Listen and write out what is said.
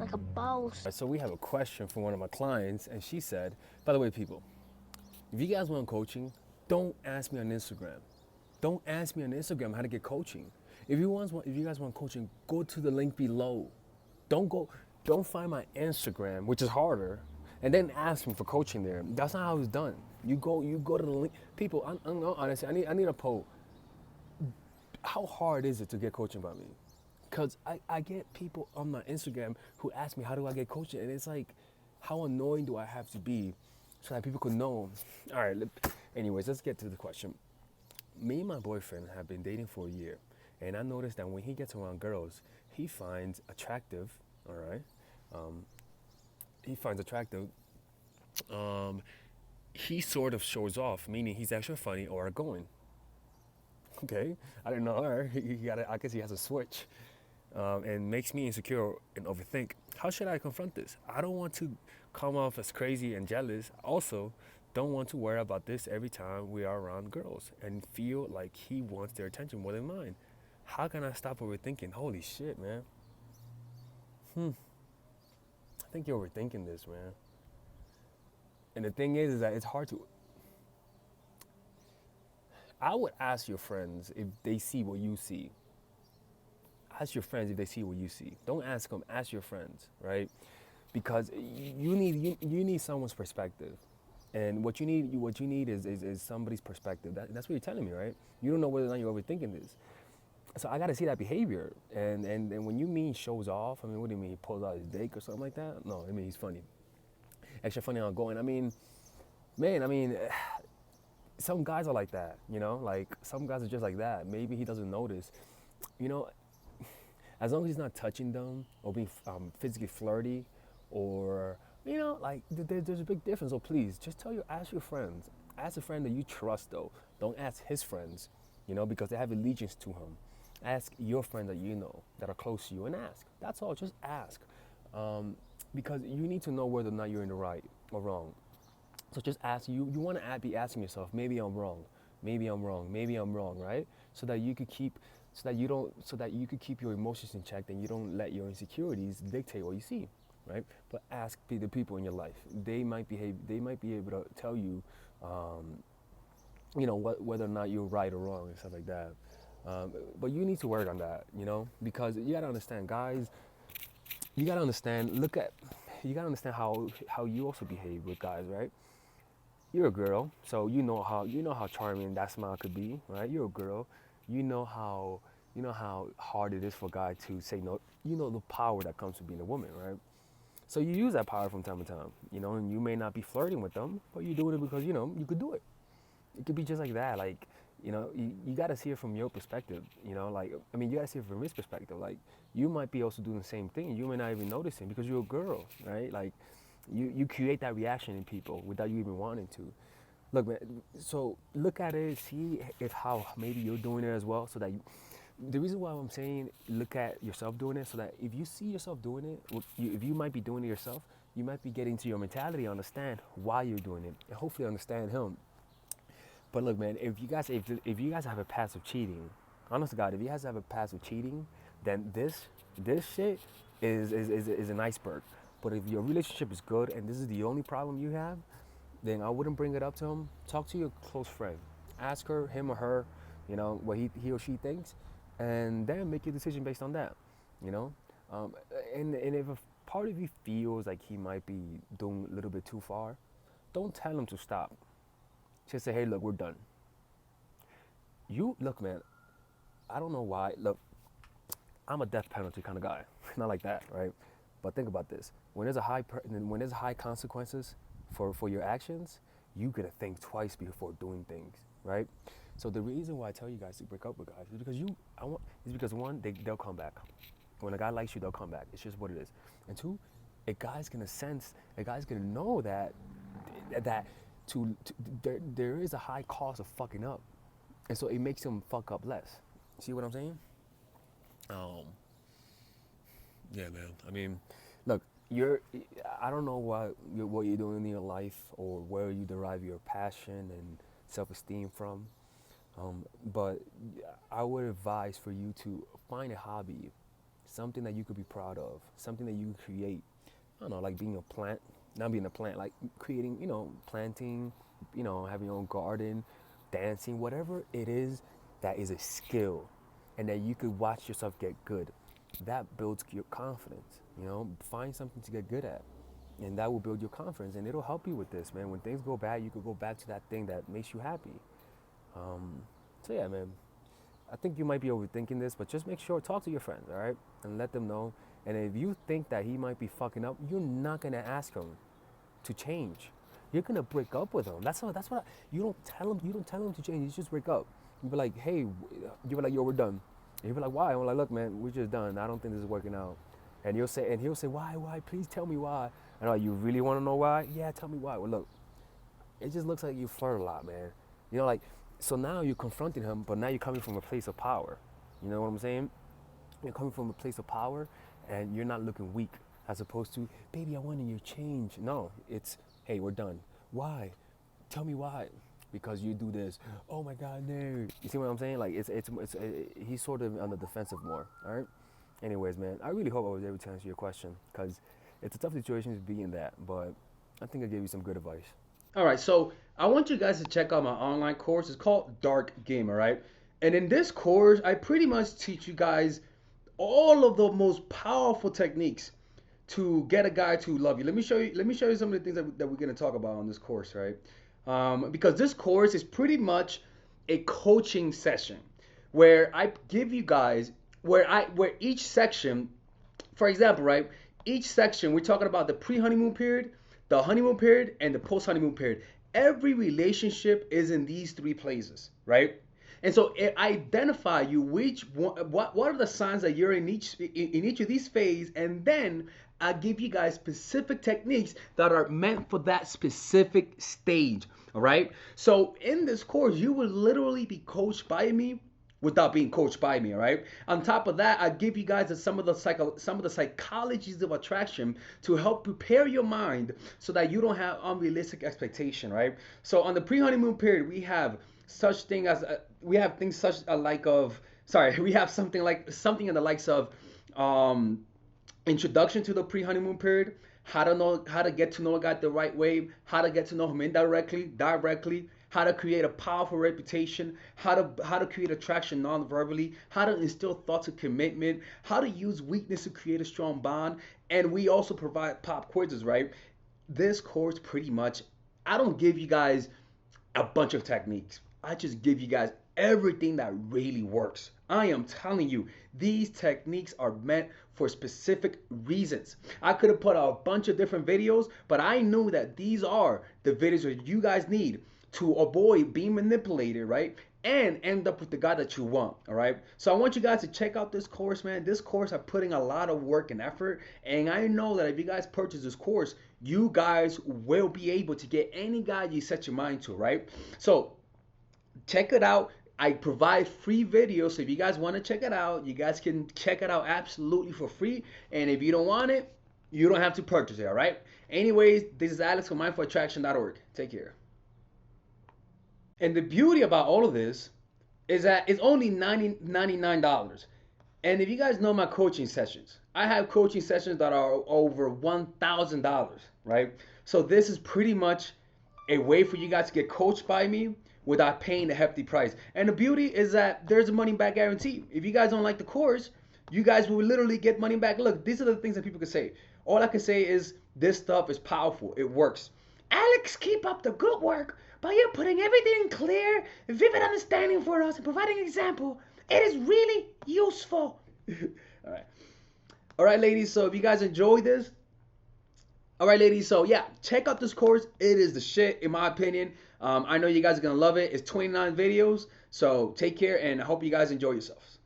like a boss. So we have a question from one of my clients, and she said, by the way, people, if you guys want coaching, don't ask me on Instagram. Don't ask me on Instagram how to get coaching. If you guys want coaching, go to the link below. Don't find my Instagram, which is harder, and then ask me for coaching there. That's not how it's done. You go to the link. People, I'm honestly, I need a poll. How hard is it to get coaching by me? Because I get people on my Instagram who ask me, how do I get coaching? And it's like, how annoying do I have to be so that people could know? All right, anyways, let's get to the question. Me and my boyfriend have been dating for a year, and I noticed that when he gets around girls, he finds attractive, all right? Um, he finds attractive, um, he sort of shows off, meaning he's extra funny or outgoing. Okay, I didn't know. All right, I guess he has a switch, and makes me insecure and overthink. How should I confront this? I don't want to come off as crazy and jealous. Also, don't want to worry about this every time we are around girls and feel like he wants their attention more than mine. How can I stop overthinking? Holy shit, man. I think you're overthinking this, man. And the thing is that it's hard to. I would ask your friends if they see what you see. Ask your friends if they see what you see. Don't ask them. Ask your friends, right? Because you need someone's perspective, and what you need is somebody's perspective. That's what you're telling me, right? You don't know whether or not you're overthinking this. So I got to see that behavior, and when you mean shows off, I mean, what do you mean he pulls out his dick or something like that? No, I mean he's funny, extra funny outgoing. I mean, man, I mean, some guys are like that, like some guys are just like that. Maybe he doesn't notice, you know. As long as he's not touching them or being physically flirty, or like there's a big difference. So please, just ask your friends. Ask a friend that you trust, though. Don't ask his friends, because they have allegiance to him. Ask your friends that you know that are close to you, and ask. That's all. Just ask, because you need to know whether or not you're in the right or wrong. So just ask. You want to be asking yourself, maybe I'm wrong, maybe I'm wrong, maybe I'm wrong, right? So that you could keep, so that you could keep your emotions in check, and you don't let your insecurities dictate what you see, right? But ask the people in your life. They might behave. They might be able to tell you, whether or not you're right or wrong and stuff like that. But you need to work on that, because you gotta understand, guys. You gotta understand. You gotta understand how you also behave with guys, right? You're a girl, so you know how charming that smile could be, right? You're a girl, you know how you know how hard it is for a guy to say no. You know the power that comes with being a woman, right? So you use that power from time to time, and you may not be flirting with them, but you're doing it because you could do it. It could be just like that, like you got to see it from your perspective, like I mean you got to see it from his perspective. Like you might be also doing the same thing, and you may not even notice it because you're a girl, right? Like you create that reaction in people without you even wanting to. Look, man. So look at it, see if how maybe you're doing it as well, so that the reason why I'm saying look at yourself doing it, so that if you see yourself doing it, if you might be doing it yourself, you might be getting to your mentality, understand why you're doing it, and hopefully understand him. But look, man, if you guys have a past of cheating, honest to God, if you guys have a past of cheating, then this shit is an iceberg. But if your relationship is good and this is the only problem you have, then I wouldn't bring it up to him. Talk to your close friend. Ask her, him or her, what he or she thinks, and then make your decision based on that. You know, um, and if a part of you feels like he might be doing a little bit too far, don't tell him to stop. Just say, hey, look, we're done. You look, man. I don't know why. Look, I'm a death penalty kind of guy. Not like that, right? But think about this. When there's high consequences for your actions, you gotta think twice before doing things, right? So the reason why I tell you guys to break up with guys is because one, they'll come back. When a guy likes you, they'll come back. It's just what it is. And two, a guy's gonna know that there is a high cost of fucking up, and so it makes him fuck up less. See what I'm saying? Um, yeah, man. I mean, look, I don't know what you're doing in your life or where you derive your passion and self-esteem from, but I would advise for you to find a hobby, something that you could be proud of, something that you could create. I don't know, like being a plant, not being a plant, like creating, planting, having your own garden, dancing, whatever it is that is a skill and that you could watch yourself get good. That builds your confidence. Find something to get good at. And that will build your confidence and it'll help you with this, man. When things go bad, you could go back to that thing that makes you happy. So yeah, man, I think you might be overthinking this, but just make sure, talk to your friends, all right? And let them know. And if you think that he might be fucking up, you're not gonna ask him to change. You're gonna break up with him. You don't tell him to change. You just break up. You be like, hey, you be like, yo, we're done. And he'll be like, why? I'm like, look, man, we're just done. I don't think this is working out. And he'll say, why? Please tell me why. And I'm like, you really want to know why? Yeah, tell me why. Well, look, it just looks like you flirt a lot, man. So now you're confronting him, but now you're coming from a place of power. You know what I'm saying? You're coming from a place of power, and you're not looking weak, as opposed to, baby, I wanted your change. No, it's, hey, we're done. Why? Tell me why. Because you do this. Oh my God, no. You see what I'm saying? Like he's sort of on the defensive more. All right. Anyways, man, I really hope I was able to answer your question because it's a tough situation to be in that, but I think I gave you some good advice. All right, so I want you guys to check out my online course. It's called Dark Game, all right? And in this course, I pretty much teach you guys all of the most powerful techniques to get a guy to love you. Let me show you. Let me show you some of the things that we're gonna talk about on this course, right? Because this course is pretty much a coaching session where I give you guys where each section, for example, right? Each section we're talking about the pre-honeymoon period, the honeymoon period, and the post-honeymoon period. Every relationship is in these three places, right? And so it identify you which one, what are the signs that you're in each of these phases, and then I give you guys specific techniques that are meant for that specific stage. All right. So in this course, you will literally be coached by me without being coached by me. All right. On top of that, I give you guys some of the psychologies of attraction to help prepare your mind so that you don't have unrealistic expectation. Right. So on the pre-honeymoon period, we have such thing as we have things such like of sorry we have something in the likes of introduction to the pre-honeymoon period, how to get to know a guy the right way, how to get to know him indirectly, directly, how to create a powerful reputation, how to create attraction non-verbally, how to instill thoughts of commitment, how to use weakness to create a strong bond, and we also provide pop quizzes, right? This course pretty much, I don't give you guys a bunch of techniques. I just give you guys everything that really works. I am telling you, these techniques are meant for specific reasons. I could have put out a bunch of different videos, but I knew that these are the videos that you guys need to avoid being manipulated, right? And end up with the guy that you want, all right? So I want you guys to check out this course, man. This course, I'm putting a lot of work and effort, and I know that if you guys purchase this course, you guys will be able to get any guy you set your mind to, right? So check it out. I provide free videos, so if you guys want to check it out, you guys can check it out absolutely for free. And if you don't want it, you don't have to purchase it, all right? Anyways, this is Alex from mindfulattraction.org. Take care. And the beauty about all of this is that it's only $99. And if you guys know my coaching sessions, I have coaching sessions that are over $1,000, right? So this is pretty much a way for you guys to get coached by me without paying a hefty price. And the beauty is that there's a money back guarantee. If you guys don't like the course, you guys will literally get money back. Look, these are the things that people can say. All I can say is this stuff is powerful. It works. Alex, keep up the good work by you putting everything in clear, vivid understanding for us and providing an example. It is really useful. All right. All right, ladies. So if you guys enjoy this, all right, ladies. So yeah, check out this course. It is the shit, in my opinion. I know you guys are gonna love it. It's 29 videos. So take care, and I hope you guys enjoy yourselves.